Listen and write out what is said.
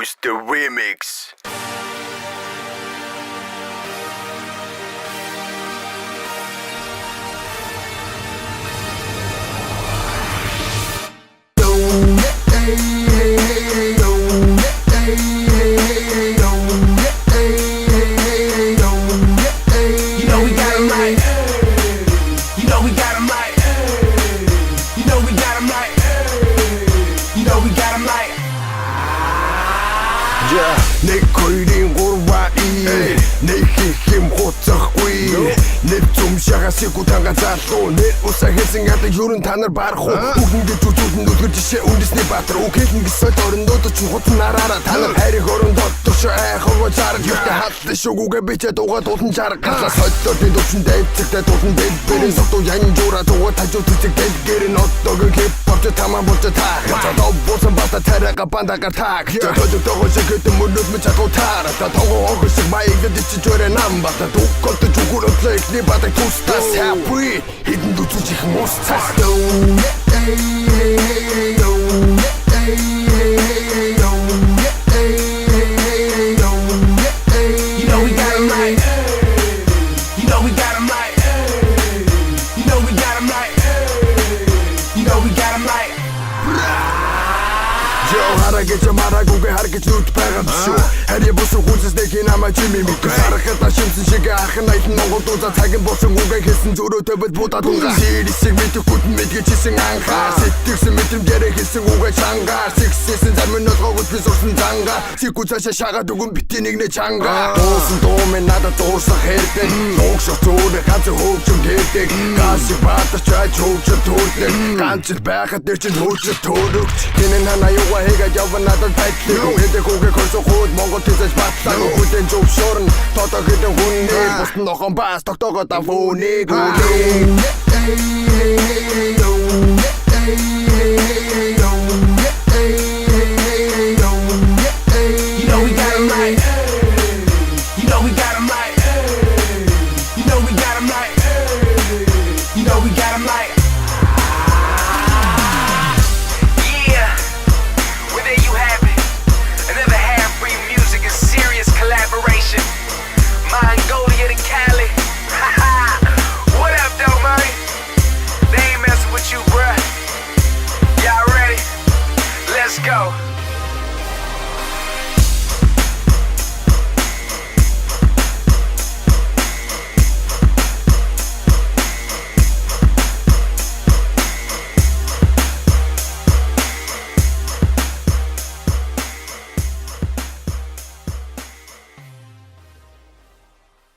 it's the remix. Нэг хоёрын гурваа нэг хим хуцахгүй нэг зүм шагасыг утанга залуу нэг усаа хэлсэн ята юрын та нар барах уу бүгэн гэж үзүүлэн нүдгэр жишээ үндэсний баатар үхэлэн гэсэн орондоо ч хут нараараа та нар хайрыг орондоо төш айхав зарж юутай хаалт шүгүүгээ бичээ дуугаа дуулан жаргалаа соёлтой дэвшин дэвцэгтэй дуулан дэвбэрэн сотоо янжуура дуугаа тажуу төсөг дэвгэрэн оттог хип хоп тамаа болж таа цадаа буусан бата тарага бандагаар таа төдөө шиг мөрөд мэт чатуутаар та того огсэг маяг дэчиж өрөө нам бата дуккот жугурот лэхний бата тустас happy хитэн дүцэж их мус цаас Haragech maragугэ харгэж нүд байгаа шүү. Харьяа босоо хүнсэстэй кинама чимми мик. Харахад ашимсан шиг ахын айтан Монгол дуза цагийн босон үгээ хэлсэн зөрөөтэй бод будаа дунга. Сэрисэг мэдхгүй мэдгэжсэн анхаа. Сэтгэсэн мэдрэмжээрээ хэлсэн үгээ чангаар. Сэгсэсэн замын олгоогд би сурсан занга. Сикүү цаашаа шагаад өгөн бити нэгнэ чанга. Дуусан дуумын надад дуусах хэрдэг. Логшоо зөөрэ ганц хөвчм дэрдэг. Гасиг баатарч айж хөвчм төрдөг. Ганц л байхад нэр чинь хөвчм төрөгч. Тэнэн хана юугаа хийгээд явна надад байдлыг. Хэдэг үгээ хөрсөх хүүд Монгол тэзэж батлаа. Хүлэн зөвшөөрн тотог хэдэн хүнээ. Бусн нохон бас тогтоогоо давууник.